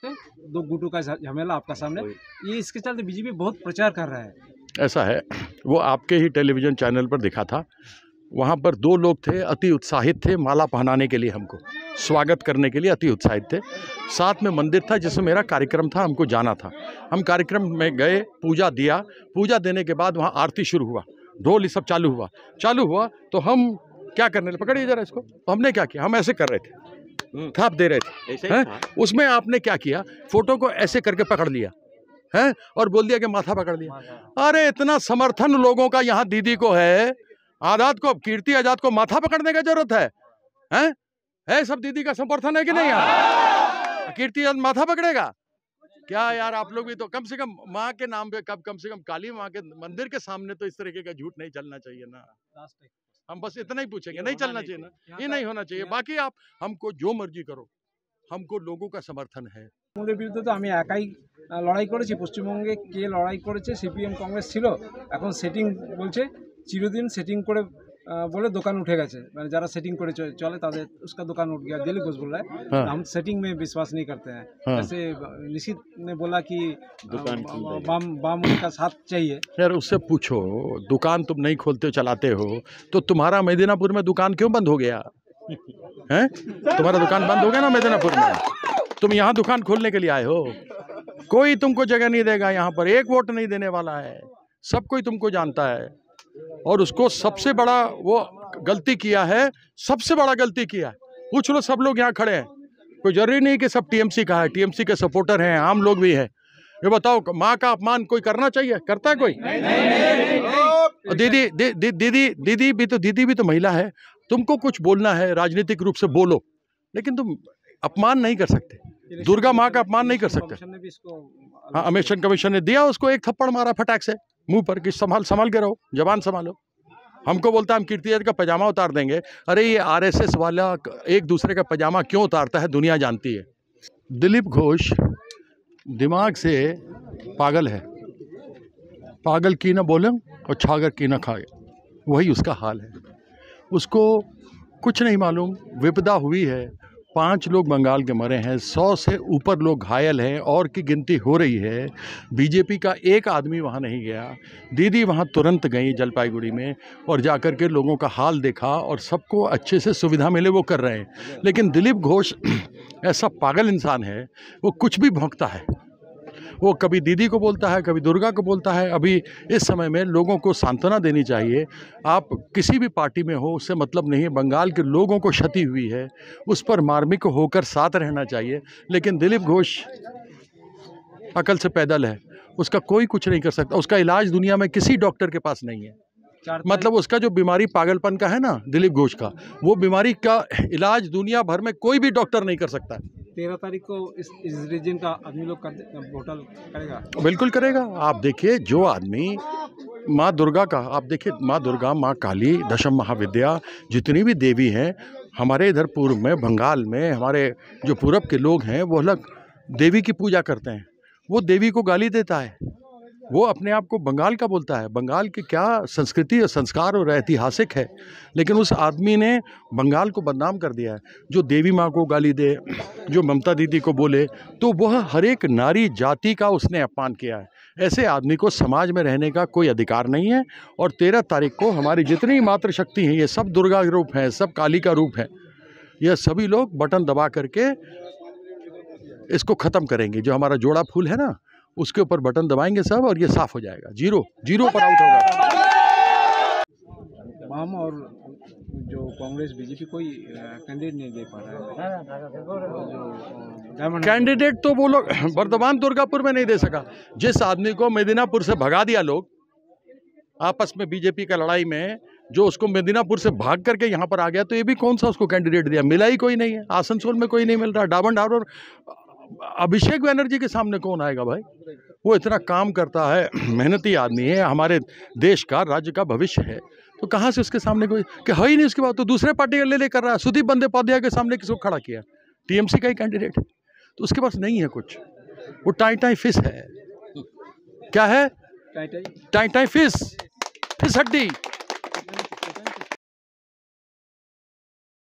सकते हैं, दो गुटों का झमेला आपका सामने, ये इसके चलते बीजेपी बहुत प्रचार कर रहा है। ऐसा है, वो आपके ही टेलीविजन चैनल पर दिखा था, वहाँ पर दो लोग थे, अति उत्साहित थे, माला पहनाने के लिए हमको स्वागत करने के लिए अति उत्साहित थे। साथ में मंदिर था जिसमें मेरा कार्यक्रम था, हमको जाना था। हम कार्यक्रम में गए, पूजा दिया, पूजा देने के बाद वहाँ आरती शुरू हुआ, ढोल ये सब चालू हुआ तो हम क्या करने लगे, पकड़िए जरा इसको, तो हमने क्या किया, हम ऐसे कर रहे थे, थाप दे रहे थे हैं? उसमें आपने क्या किया, फोटो को ऐसे करके पकड़ लिया है और बोल दिया कि माथा पकड़ लिया। अरे इतना समर्थन लोगों का यहाँ दीदी को है, आजाद को, कीर्ति आजाद को माथा पकड़ने का जरूरत है? है सब दीदी का समर्थन है कि नहीं यार? कीर्ति आजाद माथा पकड़ेगा क्या यार? आप लोग भी तो कम से कम माँ के नाम पे, कम से कम काली माँ के मंदिर के सामने तो इस तरीके का झूठ नहीं चलना चाहिए ना। हम बस इतना ही पूछेंगे, नहीं चलना चाहिए ना, ये नहीं होना चाहिए। बाकी आप हमको जो मर्जी करो, हमको लोगों का समर्थन है। তৃণমূলের বিরুদ্ধে তো আমি একাই লড়াই করেছি। পশ্চিমবঙ্গে কে লড়াই করেছে? সিপিএম কংগ্রেস ছিল, এখন সেটিং বলছে, চিরদিন সেটিং করে बोले दुकान उठे गए, मैंने जरा सेटिंग करे चले ताদের उसका दुकान उठ गया। दिलीप घोष बोल रहा है हम सेटिंग में विश्वास नहीं करते हैं। जैसे निशित ने बोला कि बाम का साथ चाहिए। यार उससे पूछो, दुकान तुम नहीं खोलते चलाते हो तो तुम्हारा मेदिनापुर में दुकान क्यों बंद हो गया है? तुम्हारा दुकान बंद हो गया ना मेदिनापुर में, तुम यहाँ दुकान खोलने के लिए आए हो। कोई तुमको जगह नहीं देगा यहाँ पर, एक वोट नहीं देने वाला है, सब कोई तुमको जानता है। और उसको सबसे बड़ा वो गलती किया है, सबसे बड़ा गलती किया है। पूछ लो, सब लोग यहाँ खड़े हैं, कोई जरूरी नहीं कि सब टीएमसी का है, टीएमसी के सपोर्टर हैं, आम लोग भी हैं। ये बताओ, माँ का अपमान कोई करना चाहिए? करता है कोई? नहीं। दीदी भी तो महिला है, तुमको कुछ बोलना है राजनीतिक रूप से बोलो, लेकिन तुम अपमान नहीं कर सकते, दुर्गा माँ का अपमान नहीं कर सकते। हाँ, इलेक्शन कमीशन ने दिया उसको, एक थप्पड़ मारा फटाक से मुंह पर कि संभाल के रहो, जवान संभालो। हमको बोलता है हम कीर्ति आजाद का पजामा उतार देंगे। अरे ये आरएसएस वाला एक दूसरे का पजामा क्यों उतारता है दुनिया जानती है। दिलीप घोष दिमाग से पागल है, पागल की ना बोले और छागर की ना खाए, वही उसका हाल है। उसको कुछ नहीं मालूम, विपदा हुई है, 5 लोग बंगाल के मरे हैं, 100 से ऊपर लोग घायल हैं और की गिनती हो रही है। बीजेपी का एक आदमी वहाँ नहीं गया। दीदी वहाँ तुरंत गई जलपाईगुड़ी में और जाकर के लोगों का हाल देखा और सबको अच्छे से सुविधा मिले वो कर रहे हैं। लेकिन दिलीप घोष ऐसा पागल इंसान है, वो कुछ भी भौंकता है, वो कभी दीदी को बोलता है, कभी दुर्गा को बोलता है। अभी इस समय में लोगों को सांत्वना देनी चाहिए। आप किसी भी पार्टी में हो उससे मतलब नहीं है, बंगाल के लोगों को क्षति हुई है, उस पर मार्मिक होकर साथ रहना चाहिए। लेकिन दिलीप घोष अकल से पैदल है, उसका कोई कुछ नहीं कर सकता। उसका इलाज दुनिया में किसी डॉक्टर के पास नहीं है। मतलब उसका जो बीमारी पागलपन का है ना दिलीप घोष का, वो बीमारी का इलाज दुनिया भर में कोई भी डॉक्टर नहीं कर सकता। 13 तारीख को इस रीजन का आदमी लोग वोटल करेगा, बिल्कुल करेगा। आप देखिए, जो आदमी माँ दुर्गा का, आप देखिए माँ दुर्गा, माँ काली, दशम महाविद्या, जितनी भी देवी हैं हमारे इधर पूर्व में, बंगाल में, हमारे जो पूरब के लोग हैं वो अलग देवी की पूजा करते हैं। वो देवी को गाली देता है, वो अपने आप को बंगाल का बोलता है। बंगाल की क्या संस्कृति और संस्कार और ऐतिहासिक है, लेकिन उस आदमी ने बंगाल को बदनाम कर दिया है। जो देवी माँ को गाली दे, जो ममता दीदी को बोले, तो वह हर एक नारी जाति का उसने अपमान किया है। ऐसे आदमी को समाज में रहने का कोई अधिकार नहीं है। और 13 तारीख को हमारी जितनी मातृशक्ति हैं, ये सब दुर्गा रूप हैं, सब काली का रूप है, यह सभी लोग बटन दबा करके इसको ख़त्म करेंगे। जो हमारा जोड़ा फूल है ना, उसके ऊपर बटन दबाएंगे सब और ये साफ हो जाएगा, जीरो पर आउट होगा। वाम और जो कांग्रेस बीजेपी कोई कैंडिडेट नहीं दे पा रहा है। कैंडिडेट तो वो लोग वर्धमान दुर्गापुर में नहीं दे सका। जिस आदमी को मेदिनापुर से भगा दिया लोग आपस में बीजेपी का लड़ाई में, जो उसको मेदिनापुर से भाग करके यहाँ पर आ गया, तो ये भी कौन सा उसको कैंडिडेट दिया? मिला ही कोई नहीं है। आसनसोल में कोई नहीं मिल रहा। डाबन डाबर अभिषेक बनर्जी के सामने कौन आएगा भाई? वो इतना काम करता है, मेहनती आदमी है, हमारे देश का, राज्य का भविष्य है, तो कहाँ से उसके सामने कोई कि है ही नहीं। उसके बाद तो दूसरे पार्टी का ले कर रहा है। सुदीप बंदोपाध्याय के सामने किसको खड़ा किया? टीएमसी का ही कैंडिडेट, तो उसके पास नहीं है कुछ। वो टाई फिश है। क्या है? टाई फिश हड्डी।